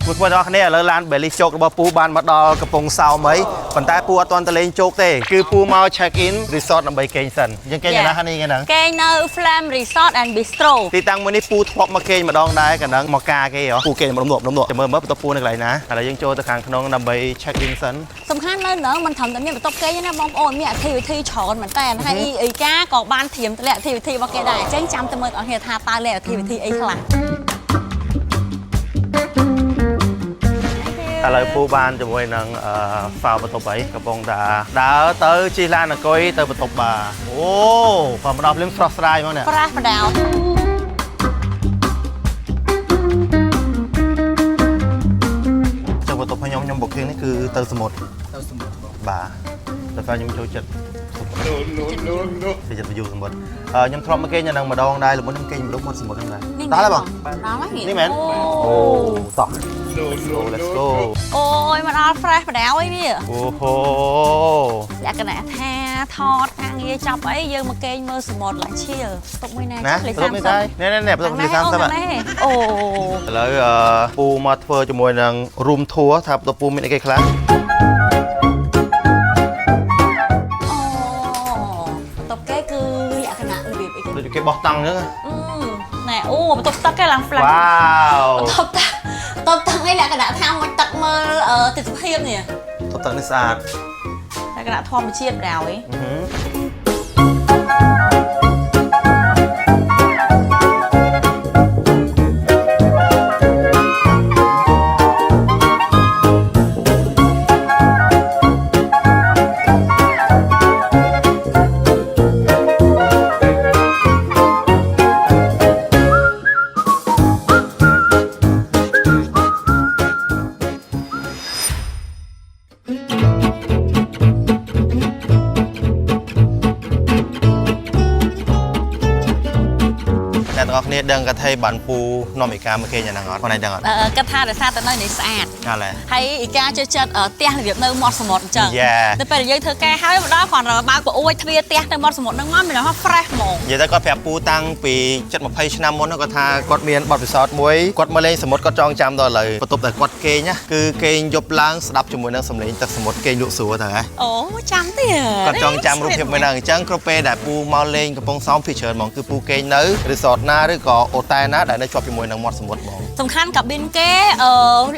មួយគាត់ទាំងអស់គ្នាឥឡូវឡាន Belly ជោគរបស់ពូបានមកដល់កំពង់សោមហើយប៉ុន្តែពូអត់ទាន់ទៅលេងជោគទេគឺពូមក check in resort ដើម្បីគេងសិនយើងគេងណានេះហ្នឹងគេងនៅ Flam Resort and Bistro ទីតាំងមួយនេះពូធ្លាប់មកគេងម្ដងដែរកាលហ្នឹងមកការគេហ៎ពូគេងម្ដងចាំមើលបន្ទប់ពូនៅកន្លែងណាឥឡូវយើងចូលទៅខាងក្នុងដើម្បី check in សិនសំខាន់នៅហ្នឹងមិនត្រឹមតែមានបន្ទប់គេងទេណាបងប្អូនមាន activity ច្រើនមែនតើហើយអីកាក៏បានត្រៀមទម្លាក់ activity របស់គេដែរអញ្ចឹងចាំទៅមើលបងប្អូនថាតើលេង activity អីខ្លះឥឡូវពូបានជាមួយនឹងហ្វាបន្ទប់អីកំពុងតែដើរទៅជិះឡានអង្គុយទៅបន្ទប់បាអូបើមកដល់ភ្លាមស្រស់ស្រាយហ្មងនេះប្រាស់បដោចុះបន្ទប់ខ្ញុំ booking នេះគឺទៅសមុទ្របាទតែខ្ញុំចូលចិត្តទៅយូរសមុទ្រខ្ញុំធ្លាប់មកគេងយ៉ាងហ្នឹងម្ដងដែរល្មុនខ្ញុំគេងម្ដងមាត់សមុទ្រហ្នឹងដែរដល់ហើយបងដល់ហើយនេះមែនអូតោះ let's go អូយមកដល់ fresh បដៅអីនេះអូហូលក្ខណៈថាថតការងារចប់អីយើងមកគេងមើលសមុទ្រឡើងឈៀលស្តុកមួយណាលេខ30នេះបន្ទប់លេខ30អូឥឡូវពូមកធ្វើជាមួយនឹង room tour ថាបន្ទប់ពូមានអីគេខ្លះគេបោះតង់ហ្នឹងណែអូបន្ទប់ទឹកគេឡើង flat វ៉ាវបន្ទប់ទឹកឯងលក្ខណៈថាមកទឹកមើលទិដ្ឋភាពនេះបន្ទប់ទឹកនេះស្អាតលក្ខណៈធម្មជាតិដែរហីគ្នាដឹងគាត់ថាបានពូនាំអ៊ីកាមកគេយ៉ាងហ្នឹងអត់គាត់ដឹងអត់គាត់ថាដោយសារតែនៅនេះស្អាតហើយអ៊ីកាចេះចិត្តផ្ទះរបៀបនៅមាត់សមុទ្រអញ្ចឹងទៅពេលយើងធ្វើការហើយមកដល់គ្រាន់តែបើកប្រអួយទ្វារផ្ទះទៅមាត់សមុទ្រហ្នឹងមកមានថា fresh ហ្មងនិយាយទៅគាត់ប្រាប់ពូតាំងពី7-20ឆ្នាំមុនគាត់ថាគាត់មានបទពិសោធន៍មួយគាត់មកលេងសមុទ្រគាត់ចងចាំដល់ឥឡូវបន្ទប់តែគាត់គេងណាគឺគេងយប់ឡើងស្ដាប់ជាមួយនឹងសំឡេងទឹកសមុទ្រគេងលក់ស្រួលទៅហ៎អូចាំទៀតគាត់ចងចាំរូបភាពមួយហ្នឹងអញ្ចឹងគ្រប់ពេលដែលពូមកលេងកំពង់សោម feature ហ្មងគឺពូគេងនៅ resort ណាឬក៏អូតែណាដែលនៅជាប់ជាមួយនឹងមាត់សមុទ្របងសំខាន់កាប៊ីនគេ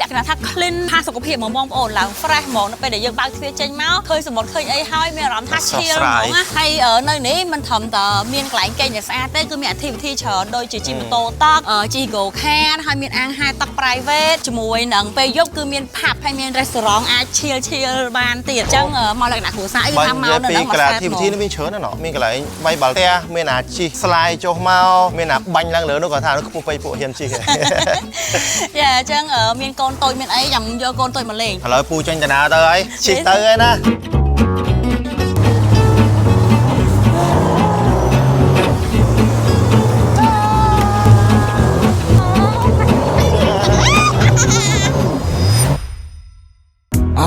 លក្ខណៈថា clean ផាសុខភាពហ្មងបងប្អូនឡើង fresh ហ្មងនៅពេលដែលយើងបើកទ្វារចេញមកឃើញសមុទ្រឃើញអីហើយមានអារម្មណ៍ថា chill ហ្មងណាហើយនៅនេះមិនត្រឹមតែមានកន្លែងគេងដែលស្អាតទេគឺមាន activity ច្រើនដូចជាជិះម៉ូតូទឹកជិះ go kart ហើយមានអាងហែទឹក private ជាមួយនឹងពេលយប់គឺមាន pub ហើយមាន restaurant អាច chill បានទៀតអញ្ចឹងមកលក្ខណៈគ្រួសារគឺថាមកនៅហ្នឹងមក activity នេះមានច្រើនណាស់មានកន្លែងវាយបាល់ទះមានអាជិះ slide ចុះមកមានអាបាញ់ឡើងលើនោះគាត់ថាខ្ពស់ពេកពួកហ៊ានជិះយ៉ាអញ្ចឹងមានកូនតូចមានអីចាំយកកូនតូចមកលេងឥឡូវពូចេញតាណាទៅហើយជិះទៅហើយណា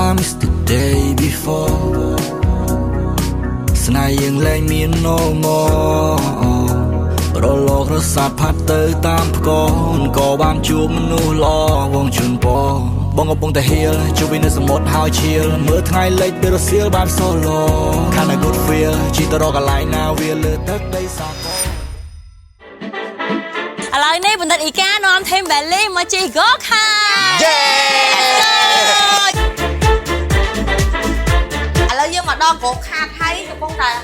I missed the day before ស្នេហ៍យើងលែងមាន no more រលករសាត់ផាត់ទៅតាមផ្គរក៏បានជួបមនុស្សល្អវងជូនពរបងកំពុងតែហៀលជួបវិញនៅសមុទ្រហើយឈៀលមើលថ្ងៃលិចពេលរសៀលបាន solo ខាង good feel ជីទៅរកកន្លែងណាវាលើទឹកដីសាគរឥឡូវនេះបណ្ឌិតអ៊ីកានាំ Team Belly មកជិះ go kart យេឥឡូវយើងមកដល់ go kart ហើយកំពុងតែរ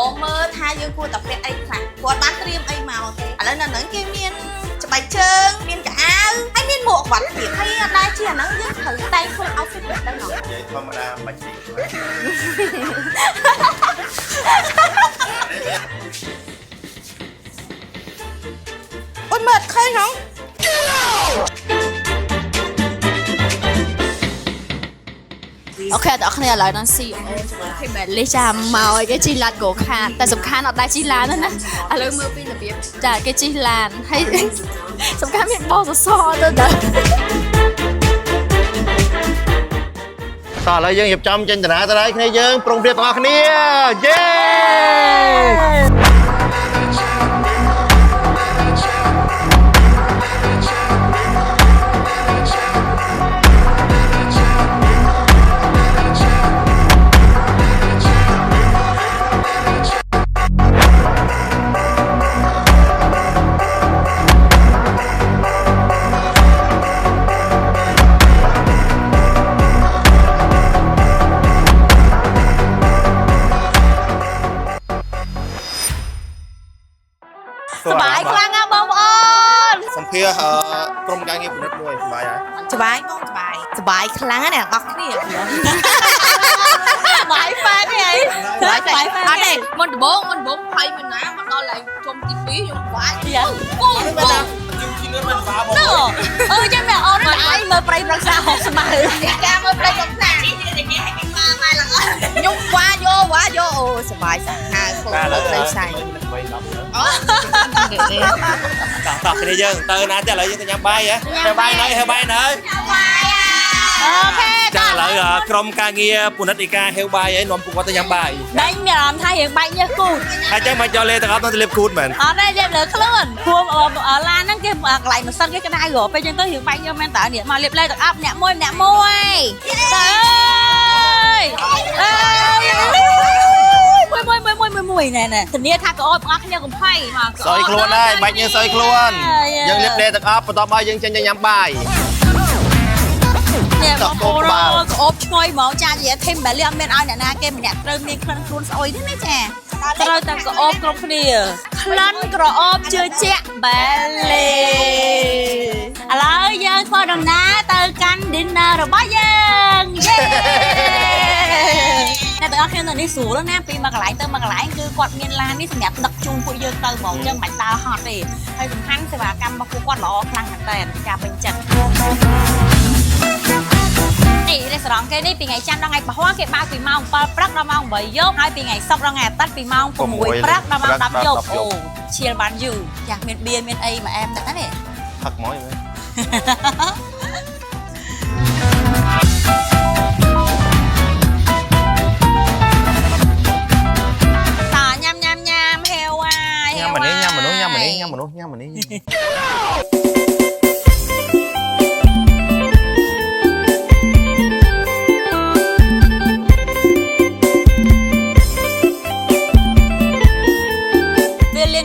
កមើលថាយើងគួរតែពាក់អីខ្លះគាត់បានត្រៀមអីមកទេឥឡូវនៅហ្នឹងគេមានច្បែកជើងមានកៅអៅហើយមានមួកវ៉ាត់ទៀតហើយដែរជាអាហ្នឹងយើងត្រូវតែងខ្លួន outfit បែបហ្នឹងហ៎និយាយធម្មតាបាច់ទីអូនមើលឃើញហ៎អូខេដល់គ្នាឥឡូវដល់ CEO ជាមួយ Team Belly ចាំមកឲ្យគេជិះឡាន go kart តែសំខាន់អត់ដែរជិះឡានណាឥឡូវមើលពីរបៀបចាគេជិះឡានហើយសំខាន់មានបោសសទៅដល់តោះឥឡូវយើងរៀបចំចេញតាណាទៅហើយគ្នាយើងប្រុងប្រៀបទាំងអស់គ្នាយេ ក្រុមការងារពិនិត្យមួយសប្បាយហើយ ច្បាយបងច្បាយខ្លាំងណាស់អ្នកអស់គ្នា បាយហ្វេនហីបាយហ្វេន អត់ទេមុនដំបងភ័យមិនណាមកដល់ឡើងជុំទី2ខ្ញុំខ្វាយ យ៉ាអូចាំមែនអូនអាយមើលប្រៃប្រឹក្សាហកស្មៅ ការមើលប្រេងកំណាខ្ញុំខ្វាយអូសប្បាយសាហាវខ្លួនលើទៅសាយ តោះគ្នាយើងទៅណាតែឥឡូវយើងទៅញ៉ាំបាយហ៎ទៅបាយនៅហៅបាយនៅ អូខេ ចាឥឡូវក្រុមការងារពុនិតអ៊ីកាហៅបាយហើយនាំពួកគាត់ទៅញ៉ាំបាយ ដេញមានអារម្មណ៍ថាយើងបាច់ញើសគូត ហើយចឹងមកចូលលេទាំងអស់ទៅលេបគូតមែន អត់ទេយើងលើខ្លួនភួងឡានហ្នឹងគេកន្លែងម៉ាស៊ីនគេក្តៅហ៎ពេលចឹងទៅយើងបាច់យកមែនតើនេះមកលេបលេទាំងអស់អ្នកមួយទៅមួយណែធានាថាក៏អត់បងប្អូនគ្នាកំភៃមក សយខ្លួនហើយបាច់ញើសយខ្លួនយើងលៀបលេទាំងអស់បន្ទាប់មកយើងចេញទៅញ៉ាំបាយ នេះបងប្អូនក្អូបឈ្ងុយហ្មងចានិយាយធីមបែលីអត់មានឲ្យអ្នកណាគេម្នាក់ត្រូវមានក្លិនខ្លួនស្អុយទេណាចាត្រូវតែក្អូបគ្រប់គ្នាក្លិនក្រអូបជឿជាក់បែលីឥឡូវយើងធ្វើដំណើរទៅកាន់ dinner របស់យើងយេអ្នកទាំងអស់គ្នានៅនេះស្រួលណាពីមួយកន្លែងទៅមួយកន្លែងគឺគាត់មានឡាននេះសម្រាប់ដឹកជូនពួកយើងទៅហ្មងអញ្ចឹងមិនដើរហត់ទេហើយសំខាន់សេវាកម្មរបស់ពួកគាត់ល្អខ្លាំងមែនតើការពេញចិត្តនេះរេស្តូរ៉ង់គេនេះពីថ្ងៃច័ន្ទដល់ថ្ងៃពហុគេបើកពីម៉ោង 7 ព្រឹកដល់ម៉ោង 8 យប់ហើយពីថ្ងៃសុក្រដល់ថ្ងៃអាទិត្យពីម៉ោង 6 ព្រឹកដល់ម៉ោង 10 យប់អូឈៀលបានយូរចាស់មានបៀនមានអីមកអែមតែនេះ ផឹកមកមើល តញ៉ាំហេវ៉ា ញ៉ាំម្នេះ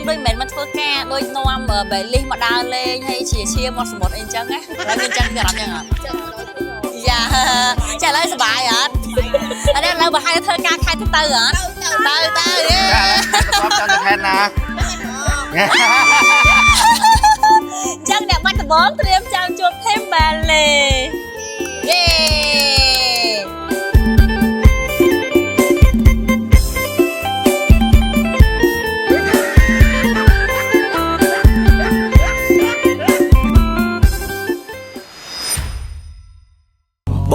ដូចមិនមែនមកធ្វើការដូចនាំបែលីសមកដើរលេងហើយជាមកសមុទ្រអីចឹងណាហើយមានចឹងមានអារម្មណ៍ចឹងអត់យ៉ាចាឥឡូវសុបាយអត់ឥឡូវបើឲ្យធ្វើការខែទៅអត់ទៅយេ ចាំទៅខេតណា ចឹងអ្នកបាត់ដំបងត្រៀមចាំជួបធីមបែលីយេ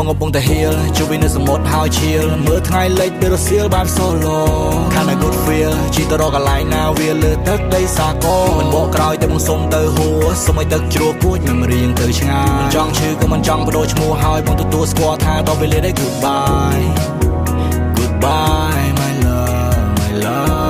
បងកំពុងតែហៀលជួយវិញនៅសមុទ្រហើយឈៀលមើលថ្ងៃលិចពីរសៀលបាន solo ខាង good feel ជីទៅរកកន្លែងណាវាលើទឹកដីសាគរមិនបកក្រោយតែបងសុំទៅហួរសុំឲ្យទឹកជ្រោះគួចមិនរៀងទៅឆ្ងាយមិនចង់ឈឺក៏មិនចង់បដូរឈ្មោះហើយបងទទួលស្គាល់ថាដល់វេលាដែល goodbye my love